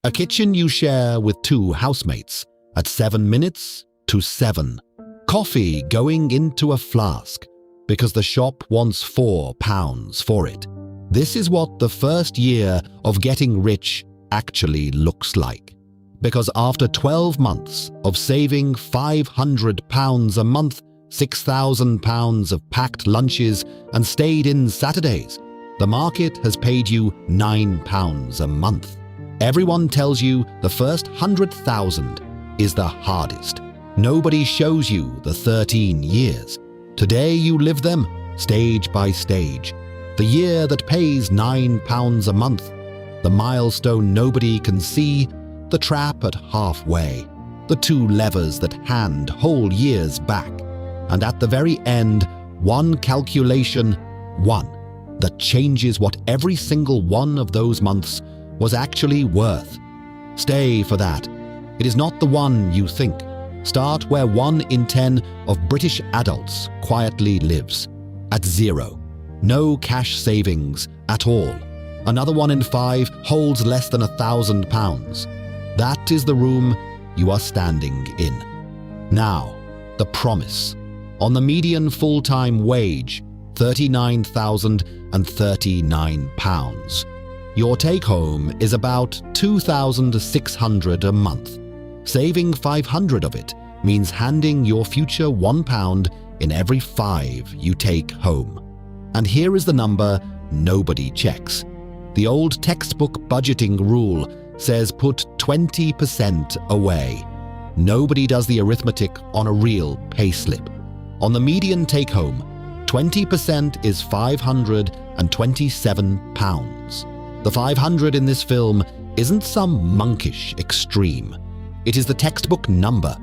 A kitchen you share with two housemates at 7 minutes to 7. Coffee going into a flask because the shop wants £4 for it. This is what the first year of getting rich actually looks like. Because after 12 months of saving £500 a month, £6,000 of packed lunches and stayed in Saturdays, the market has paid you £9 a month. Everyone tells you the first 100,000 is the hardest. Nobody shows you the 13 years. Today you live them stage by stage. The year that pays £9 a month, the milestone nobody can see, the trap at halfway, the two levers that hand whole years back, and at the very end, one calculation, one, that changes what every single one of those months was actually worth. Stay for that. It is not the one you think. Start where 1 in 10 of British adults quietly lives, at 0. No cash savings at all. Another 1 in 5 holds less than £1,000. That is the room you are standing in. Now, the promise. On the median full-time wage, £39,039. Your take-home is about £2,600 a month. Saving 500 of it means handing your future £1 in every 5 you take home. And here is the number nobody checks. The old textbook budgeting rule says put 20% away. Nobody does the arithmetic on a real payslip. On the median take-home, 20% is £527. The 500 in this film isn't some monkish extreme. It is the textbook number,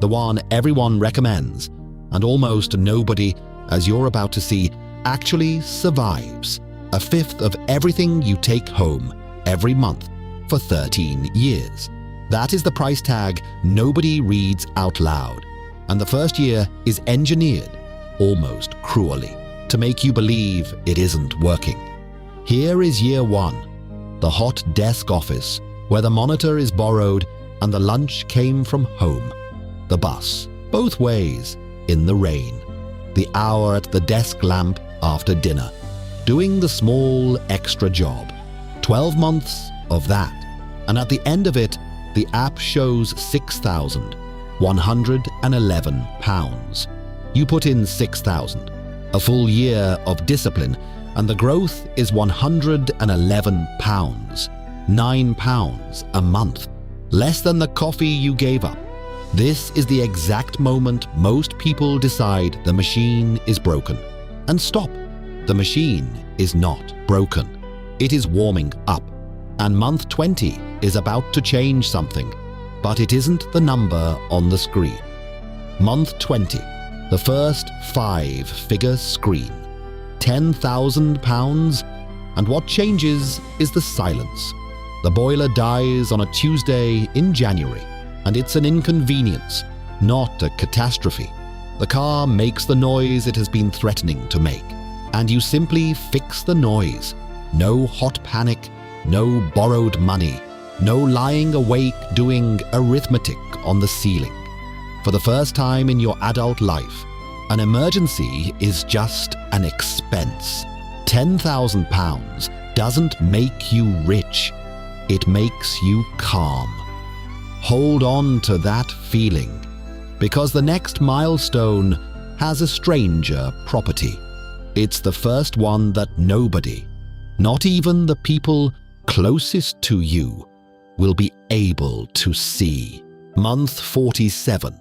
the one everyone recommends, and almost nobody, as you're about to see, actually survives. 1/5 of everything you take home every month for 13 years. That is the price tag nobody reads out loud. And the first year is engineered, almost cruelly, to make you believe it isn't working. Here is year 1, the hot desk office where the monitor is borrowed and the lunch came from home. The bus, both ways, in the rain. The hour at the desk lamp after dinner. Doing the small extra job. 12 months of that. And at the end of it, the app shows £6,111. You put in 6,000. A full year of discipline, and the growth is £111. £9 a month. Less than the coffee you gave up. This is the exact moment most people decide the machine is broken. And stop. The machine is not broken. It is warming up. And month 20 is about to change something, but it isn't the number on the screen. Month 20, the first 5-figure screen. £10,000, and what changes is the silence. The boiler dies on a Tuesday in January, and it's an inconvenience, not a catastrophe. The car makes the noise it has been threatening to make, and you simply fix the noise. No hot panic, no borrowed money, no lying awake doing arithmetic on the ceiling. For the first time in your adult life, an emergency is just an expense. £10,000 doesn't make you rich. It makes you calm. Hold on to that feeling, because the next milestone has a stranger property. It's the first one that nobody, not even the people closest to you, will be able to see. Month 47,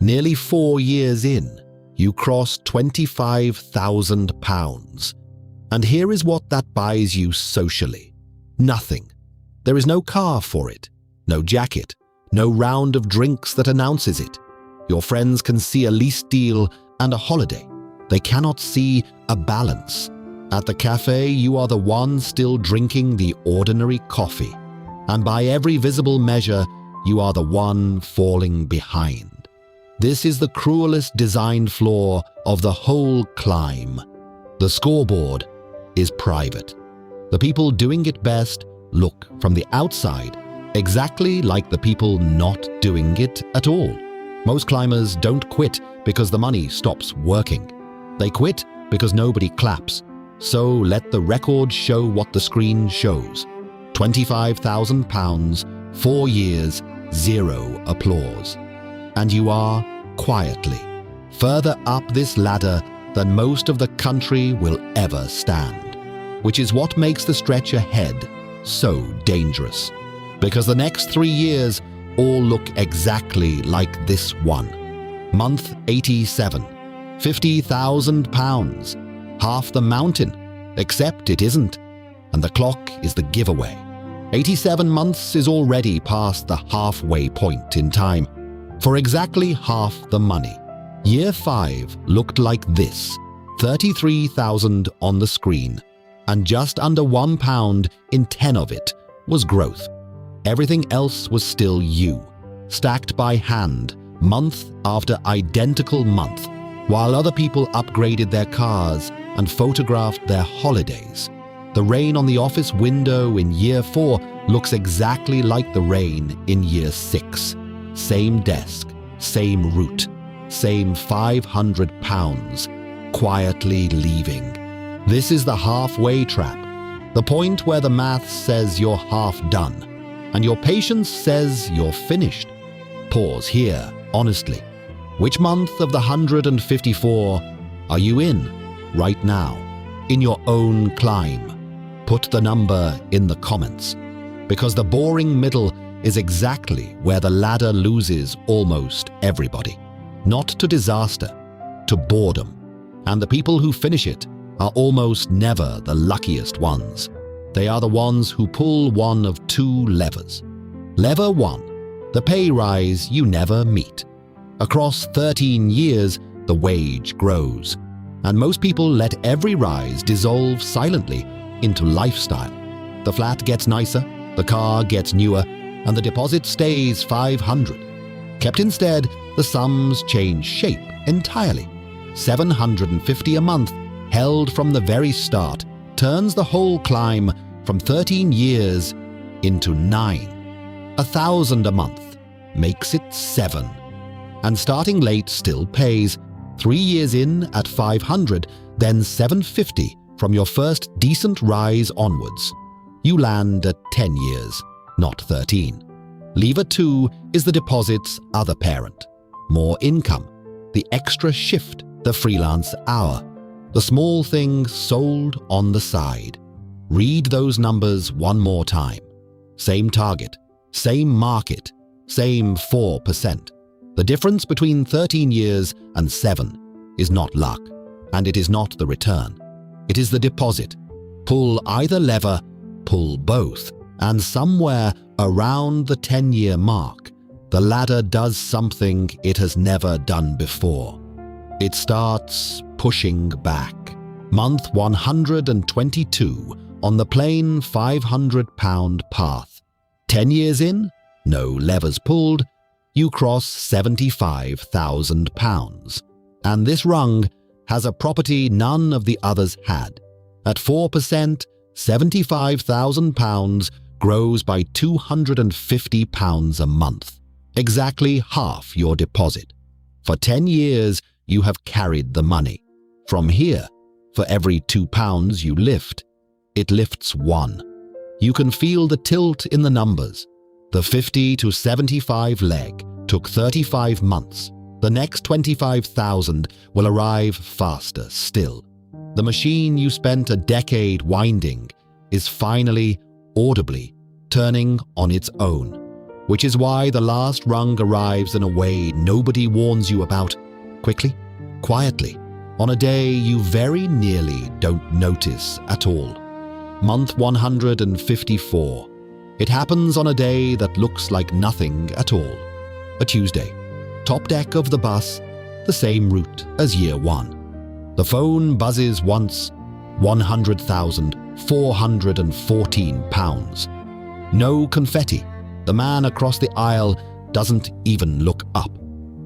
nearly 4 years in, you cross £25,000. And here is what that buys you socially. Nothing. There is no car for it, no jacket, no round of drinks that announces it. Your friends can see a lease deal and a holiday. They cannot see a balance. At the cafe, you are the one still drinking the ordinary coffee. And by every visible measure, you are the one falling behind. This is the cruelest design flaw of the whole climb. The scoreboard is private. The people doing it best look from the outside exactly like the people not doing it at all. Most climbers don't quit because the money stops working. They quit because nobody claps. So let the record show what the screen shows. £25,000, 4 years, 0 applause. And you are, quietly, further up this ladder than most of the country will ever stand, which is what makes the stretch ahead so dangerous. Because the next 3 years all look exactly like this one. Month 87, £50,000, half the mountain, except it isn't, and the clock is the giveaway. 87 months is already past the halfway point in time. For exactly half the money, year 5 looked like this, 33,000 on the screen, and just under £1 in 10 of it was growth. Everything else was still you, stacked by hand, month after identical month, while other people upgraded their cars and photographed their holidays. The rain on the office window in year 4 looks exactly like the rain in year 6. Same desk, same route, same £500, quietly leaving. This is the halfway trap, the point where the math says you're half done, and your patience says you're finished. Pause here, honestly. Which month of the 154 are you in right now, in your own climb? Put the number in the comments, because the boring middle is exactly where the ladder loses almost everybody. Not to disaster, to boredom. And the people who finish it are almost never the luckiest ones. They are the ones who pull one of 2 levers. Lever 1, the pay rise you never meet. Across 13 years, the wage grows, and most people let every rise dissolve silently into lifestyle. The flat gets nicer, the car gets newer, and the deposit stays 500. Kept instead, the sums change shape entirely. 750 a month, held from the very start, turns the whole climb from 13 years into 9. 1,000 a month makes it 7. And starting late still pays. 3 years in at 500, then 750 from your first decent rise onwards. You land at 10 years, not 13. Lever 2 is the deposit's other parent. More income, the extra shift, the freelance hour, the small thing sold on the side. Read those numbers one more time. Same target, same market, same 4%. The difference between 13 years and 7 is not luck, and it is not the return. It is the deposit. Pull either lever, pull both, and somewhere around the 10-year mark, the ladder does something it has never done before. It starts pushing back. Month 122 on the plain £500 path. 10 years in, no levers pulled, you cross £75,000. And this rung has a property none of the others had. At 4%, £75,000 grows by £250 a month, exactly half your deposit. For 10 years, you have carried the money. From here, for every £2 you lift, it lifts 1. You can feel the tilt in the numbers. The 50 to 75 leg took 35 months. The next 25,000 will arrive faster still. The machine you spent a decade winding is finally, audibly, turning on its own, which is why the last rung arrives in a way nobody warns you about, quickly, quietly, on a day you very nearly don't notice at all. Month 154. It happens on a day that looks like nothing at all. A Tuesday. Top deck of the bus, the same route as year 1. The phone buzzes once, £100,414. No confetti. The man across the aisle doesn't even look up.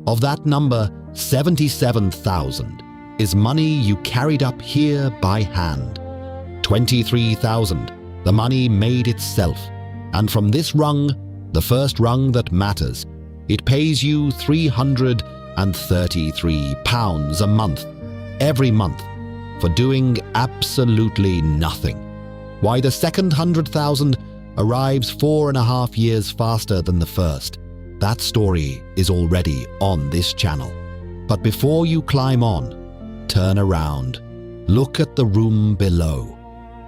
Of that number, 77,000 is money you carried up here by hand. 23,000, the money made itself. And from this rung, The first rung that matters. It pays you £333 a month, every month, for doing absolutely nothing. Why the second 100,000 arrives 4.5 years faster than the first. That story is already on this channel. But before you climb on, turn around. Look at the room below.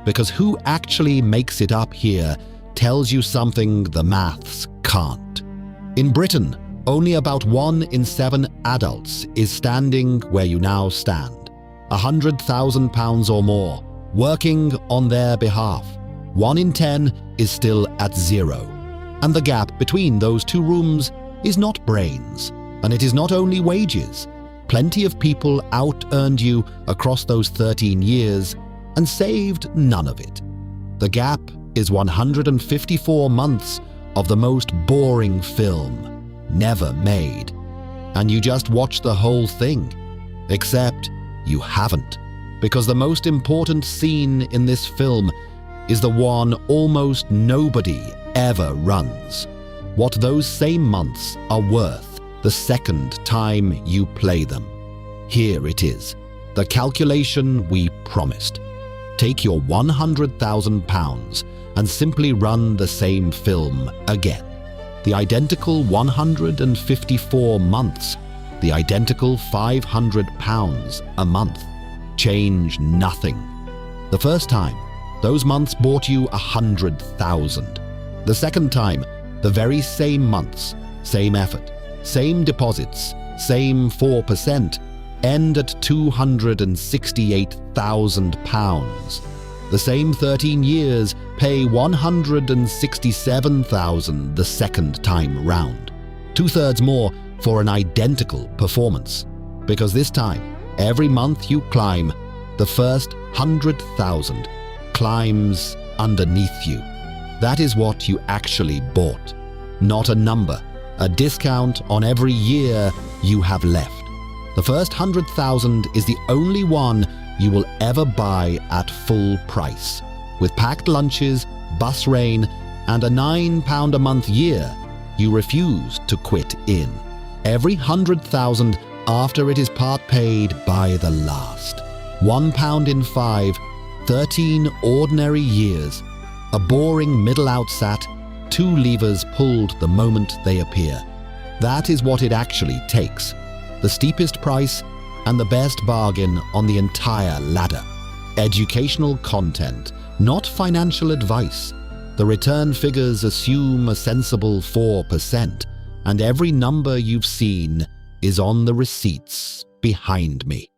Because who actually makes it up here tells you something the maths can't. In Britain, only about 1 in 7 adults is standing where you now stand. £100,000 or more, working on their behalf. 1 in 10 is still at 0. And the gap between those two rooms is not brains, and it is not only wages. Plenty of people out-earned you across those 13 years and saved none of it. The gap is 154 months of the most boring film never made. And you just watch the whole thing. Except you haven't, because the most important scene in this film is the one almost nobody ever runs. What those same months are worth the second time you play them. Here it is, the calculation we promised. Take your £100,000 and simply run the same film again. The identical 154 months, the identical £500 a month. Change nothing. The first time, those months bought you 100,000. The second time, the very same months, same effort, same deposits, same 4%, end at £268,000. The same 13 years pay £167,000 the second time round. 2/3 more for an identical performance. Because this time, every month you climb, the first 100,000 climbs underneath you. That is what you actually bought. Not a number, a discount on every year you have left. The first 100,000 is the only one you will ever buy at full price. With packed lunches, bus rain, and a £9 a month year, you refuse to quit in. Every 100,000 after it is part paid by the last. £1 in 5, 13 ordinary years. A boring middle outsat, 2 levers pulled the moment they appear. That is what it actually takes. The steepest price and the best bargain on the entire ladder. Educational content, not financial advice. The return figures assume a sensible 4%, and every number you've seen is on the receipts behind me.